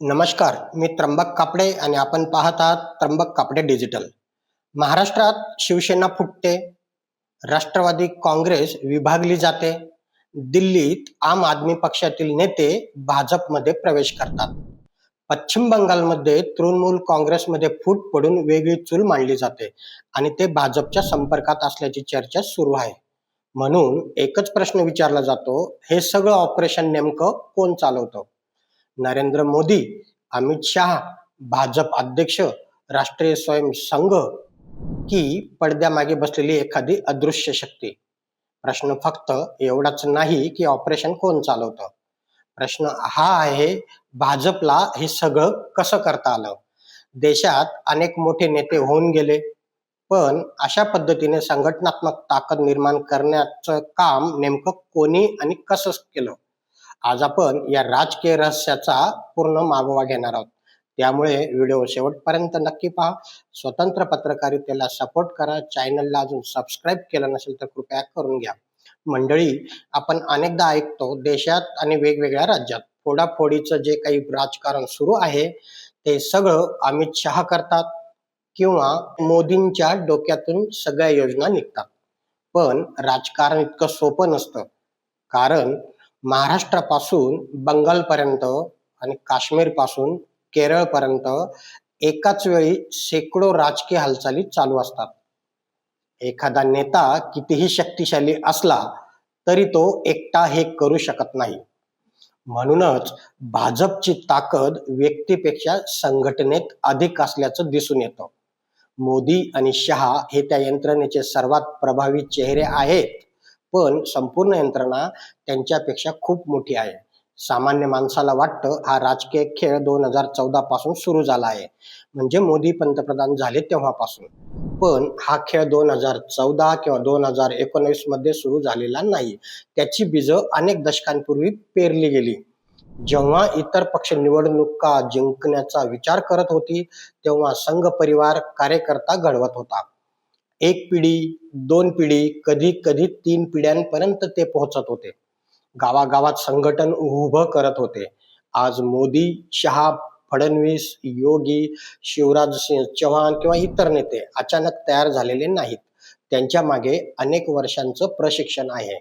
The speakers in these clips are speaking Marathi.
नमस्कार, मी त्र्यंबक कापडे आणि आपण पाहत आहात त्र्यंबक कापडे डिजिटल. महाराष्ट्रात शिवसेना फुटते, राष्ट्रवादी काँग्रेस विभागली जाते, दिल्लीत आम आदमी पक्षातील नेते भाजपमध्ये प्रवेश करतात. पश्चिम बंगालमध्ये तृणमूल काँग्रेसमध्ये फूट पडून वेगळी चूल मांडली जाते आणि ते भाजपच्या संपर्कात असल्याची चर्चा सुरू आहे. म्हणून एकच प्रश्न विचारला जातो, हे सगळं ऑपरेशन नेमकं कोण चालवतं? नरेंद्र मोदी, अमित शहा, भाजप अध्यक्ष, राष्ट्रीय स्वयंसंघ की पडद्यामागे बसलेली एखादी अदृश्य शक्ती? प्रश्न फक्त एवढाच नाही की ऑपरेशन कोण चालवतं. प्रश्न हा आहे, भाजपला हे सगळं कसं करता आलं? देशात अनेक मोठे नेते होऊन गेले, पण अशा पद्धतीने संघटनात्मक ताकद निर्माण करण्याचं काम नेमकं कोणी आणि कसं केलं? आज आपण या राजकीय रहस्याचा पूर्ण मागोवा घेणार आहोत. त्यामुळे व्हिडिओ शेवटपर्यंत नक्की पहा. स्वतंत्र पत्रकारितेला सपोर्ट करा. चॅनलला अजून सबस्क्राईब केलं नसेल तर कृपया करून घ्या. मंडळी, आपण अनेकदा ऐकतो देशात आणि वेगवेगळ्या राज्यात फोडाफोडीचं जे काही राजकारण सुरू आहे ते सगळं अमित शहा करतात किंवा मोदींच्या डोक्यातून सगळ्या योजना निघतात. पण राजकारण इतकं सोपं नसतं. कारण महाराष्ट्रापासून बंगालपर्यंत आणि काश्मीरपासून केरळपर्यंत एकाच वेळी शेकडो राजकीय हालचाली चालू असतात. एखादा नेता कितीही शक्तिशाली असला तरी तो एकटा हे करू शकत नाही. म्हणूनच भाजपची ताकद व्यक्तीपेक्षा संघटनेत अधिक असल्याचं दिसून येतं. मोदी आणि शहा हे त्या यंत्रणेचे सर्वात प्रभावी चेहरे आहेत, पण संपूर्ण यंत्रणा त्यांच्यापेक्षा खूप मोठी आहे. सामान्य माणसाला वाटतं हा राजकीय खेळ 2014 पासून सुरू झाला आहे, म्हणजे मोदी पंतप्रधान झाले तेव्हापासून. पण हा खेळ 2014 किंवा 2019 मध्ये सुरू झालेला नाही. त्याची बीजं अनेक दशकांपूर्वी पेरली गेली. जेव्हा इतर पक्ष निवडणुका जिंकण्याचा विचार करत होती, तेव्हा संघ परिवार कार्यकर्ता घडवत होता. एक पिढी, दोन पिढी, कधी कधी 3 पिढ्यांपर्यंत ते पोहोचत होते. गावागावात संघटन उभं करत होते. आज मोदी, शहा, फडणवीस, योगी, शिवराज सिंह चौहान किंवा इतर नेते अचानक तयार झालेले नाहीत. त्यांच्या मागे अनेक वर्षांचं प्रशिक्षण आहे.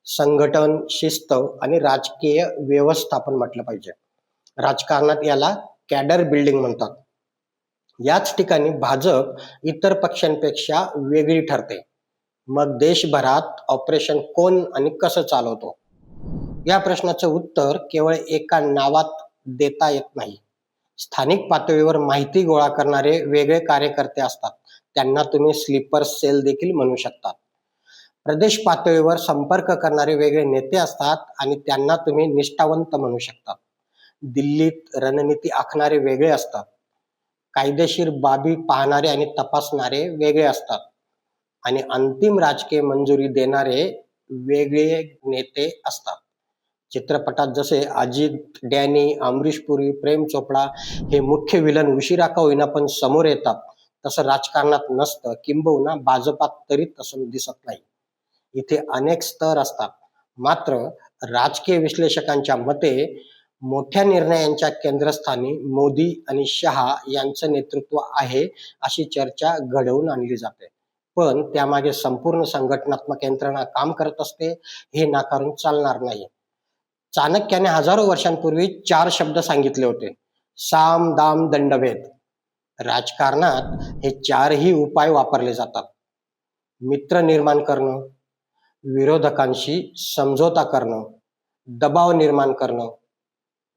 संघटन, शिस्त आणि राजकीय व्यवस्थापन म्हटलं पाहिजे. राजकारणात याला कॅडर बिल्डिंग म्हणतात. याच ठिकाणी भाजप इतर पक्षांपेक्षा वेगळी ठरते. मग देशभरात ऑपरेशन कोण आणि कसं चालवतो, या प्रश्नाचं उत्तर केवळ एका नावात देता येत नाही. स्थानिक पातळीवर माहिती गोळा करणारे वेगळे कार्यकर्ते असतात. त्यांना तुम्ही स्लीपर सेल देखील म्हणू शकता. प्रदेश पातळीवर संपर्क करणारे वेगळे नेते असतात आणि त्यांना तुम्ही निष्ठावंत म्हणू शकता. दिल्लीत रणनीती आखणारे वेगळे असतात. कायदेशीर बाबी पाहणारे आणि तपासणारे वेगळे असतात. आणि अंतिम राजकीय मंजुरी देणारे वेगळे नेते असतात. चित्रपटात जसे अजित, डॅनी, अमरीश पुरी, प्रेम चोपडा हे मुख्य विलन उशिरा का होईना पण समोर येतात, तसं राजकारणात नसतं. किंबहुना भाजपात तरी तसं दिसत नाही. इथे अनेक स्तर असतात. मात्र राजकीय विश्लेषकांच्या मते मोठ्या निर्णयांच्या केंद्रस्थानी मोदी आणि शहा यांचं नेतृत्व आहे, अशी चर्चा घडवून आणली जाते. पण त्यामागे संपूर्ण संघटनात्मक यंत्रणा काम करत असते, हे नाकारून चालणार नाही. चाणक्याने हजारो वर्षांपूर्वी 4 शब्द सांगितले होते: साम, दाम, दंडभेद. राजकारणात हे 4ही उपाय वापरले जातात. मित्र निर्माण करणं, विरोधकांशी समझोता करणं, दबाव निर्माण करणं,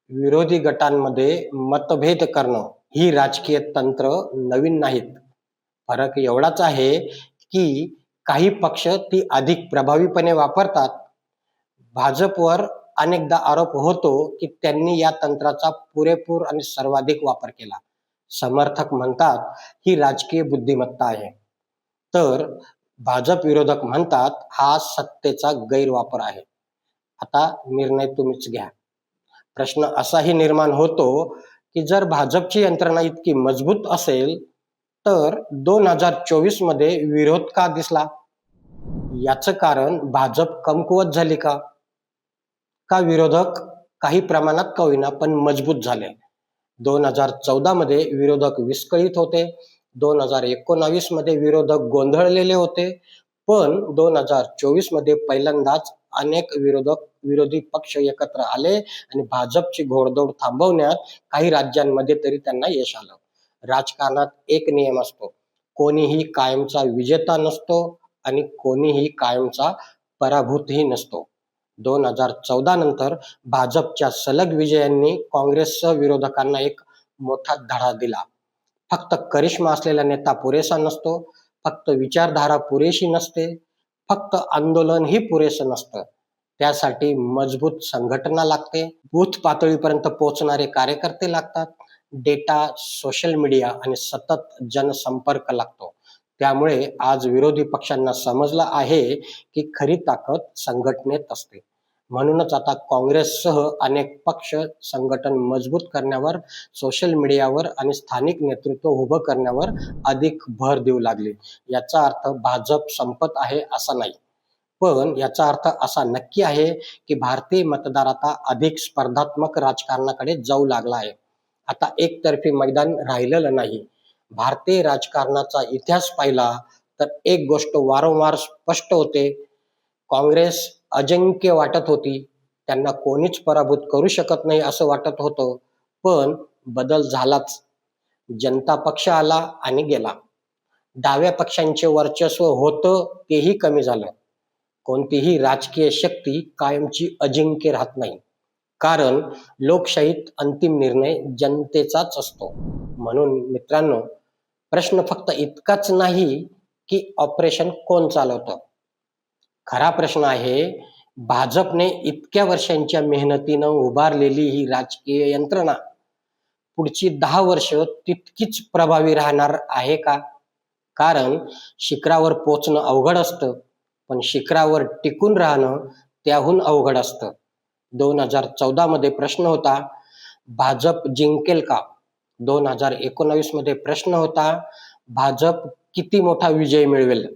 विरोधी गटांमध्ये मतभेद करणं ही राजकीय तंत्र नवीन नाहीत. फरक एवढाच आहे की काही पक्ष ती अधिक प्रभावीपणे वापरतात. भाजपवर अनेकदा आरोप होतो की त्यांनी या तंत्राचा पुरेपूर आणि सर्वाधिक वापर केला. समर्थक म्हणतात ही राजकीय बुद्धिमत्ता आहे, तर भाजप विरोधक म्हणतात हा सत्तेचा गैरवापर आहे. आता निर्णय तुम्हीच घ्या. प्रश्न असाही निर्माण होतो की जर भाजपची यंत्रणा इतकी मजबूत असेल तर 2024 मध्ये विरोध का दिसला? याचं कारण भाजप कमकुवत झाली का? का विरोधक काही प्रमाणात का होईना पण मजबूत झाले? 2014 मध्ये विरोधक विस्कळीत होते. 2019 मध्ये विरोधक गोंधळलेले होते. पण 2024 मध्ये पहिल्यांदाच अनेक विरोधी पक्ष एकत्र आले आणि भाजपची घोडदौड थांबवण्यात काही राज्यांमध्ये तरी त्यांना यश आलं. राजकारणात एक नियम असतो, कोणीही कायमचा विजेता नसतो आणि कोणीही कायमचा पराभूतही नसतो. 2014 नंतर भाजपच्या सलग विजयांनी काँग्रेससह विरोधकांना एक मोठा धडा दिला. फक्त करिश्मा असलेला नेता पुरेसा नसतो, फक्त विचारधारा पुरेशी नसते, फक्त आंदोलनही पुरेसं नसतं. त्यासाठी मजबूत संघटना लागते, बूथ पातळीपर्यंत पोहोचणारे कार्यकर्ते लागतात, डेटा, सोशल मीडिया आणि सतत जनसंपर्क लागतो. त्यामुळे आज विरोधी पक्षांना समजलं आहे की खरी ताकद संघटनेत असते. म्हणूनच आता काँग्रेससह अनेक पक्ष संघटन मजबूत करण्यावर, सोशल मीडियावर आणि स्थानिक नेतृत्व उभं करण्यावर अधिक भर देऊ लागले. याचा अर्थ भाजप संपत आहे असा नाही, पण याचा अर्थ असा नक्की आहे की भारतीय मतदार आता अधिक स्पर्धात्मक राजकारणाकडे जाऊ लागला आहे. आता एकतर्फी मैदान राहिलेलं नाही. भारतीय राजकारणाचा इतिहास पाहिला तर एक गोष्ट वारंवार स्पष्ट होते, काँग्रेस अजिंक्य वाटत होती, त्यांना कोणीच पराभूत करू शकत नाही असं वाटत होतं. पण बदल झालाच. जनता पक्ष आला आणि गेला. डाव्या पक्षांचे वर्चस्व होतं तेही कमी झालं. कोणतीही राजकीय शक्ती कायमची अजिंक्य राहत नाही, कारण लोकशाहीत अंतिम निर्णय जनतेचाच असतो. म्हणून मित्रांनो, प्रश्न फक्त इतकाच नाही की ऑपरेशन कोण चालवतं. खरा प्रश्न आहे, भाजपने इतक्या वर्षांच्या मेहनतीनं उभारलेली ही राजकीय यंत्रणा पुढची 10 वर्ष तितकीच प्रभावी राहणार आहे का? कारण शिखरावर पोचणं अवघड असतं, पण शिखरावर टिकून राहणं त्याहून अवघड असतं. 2014 मध्ये प्रश्न होता, भाजप जिंकेल का? 2019 मध्ये प्रश्न होता, भाजप किती मोठा विजय मिळवेल?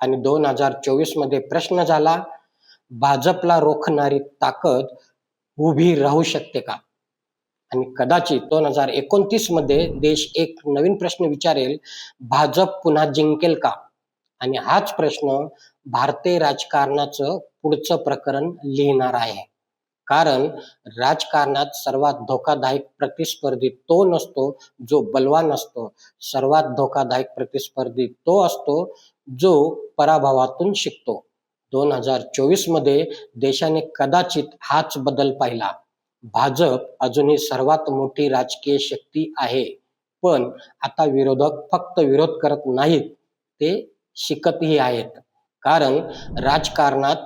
आणि 2024 मध्ये प्रश्न झाला, भाजपला रोखणारी ताकद उभी राहू शकते का? आणि कदाचित 2029 मध्ये देश एक नवीन प्रश्न विचारेल, भाजप पुन्हा जिंकेल का? आणि हाच प्रश्न भारतीय राजकारणाचं पुढचं प्रकरण लिहिणार आहे. कारण राजकारणात सर्वात धोकादायक प्रतिस्पर्धी तो नसतो जो बलवान असतो, सर्वात धोकादायक प्रतिस्पर्धी तो असतो जो पराभवातून शिकतो. 2024 मध्ये देशाने कदाचित हाच बदल पाहिला. भाजप अजूनही सर्वात मोठी राजकीय शक्ती आहे, पण आता विरोधक फक्त विरोध करत नाहीत, ते शिकतही आहेत. कारण राजकारणात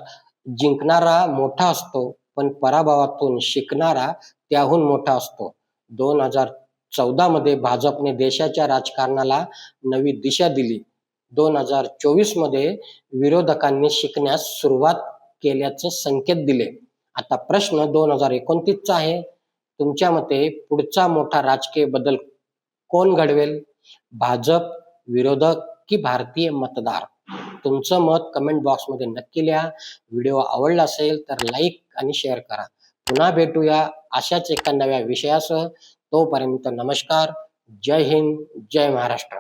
जिंकणारा मोठा असतो, पण पराभवातून शिकणारा त्याहून मोठा असतो. 2014 मध्ये भाजपने देशाच्या राजकारणाला नवी दिशा दिली. 2024 मध्ये विरोधकांनी शिकण्यास सुरुवात केल्याचे संकेत दिले. आता प्रश्न 2029 चा आहे. तुमच्या मते पुढचा मोठा राजकीय बदल कोण घडवेल? भाजप, विरोधक की भारतीय मतदार? तुमचं मत कमेंट बॉक्समध्ये नक्की लिहा. व्हिडिओ आवडला असेल तर लाईक आणि शेअर करा. पुन्हा भेटूया अशाच एका नव्या विषयासह. तोपर्यंत नमस्कार. जय हिंद, जय महाराष्ट्र.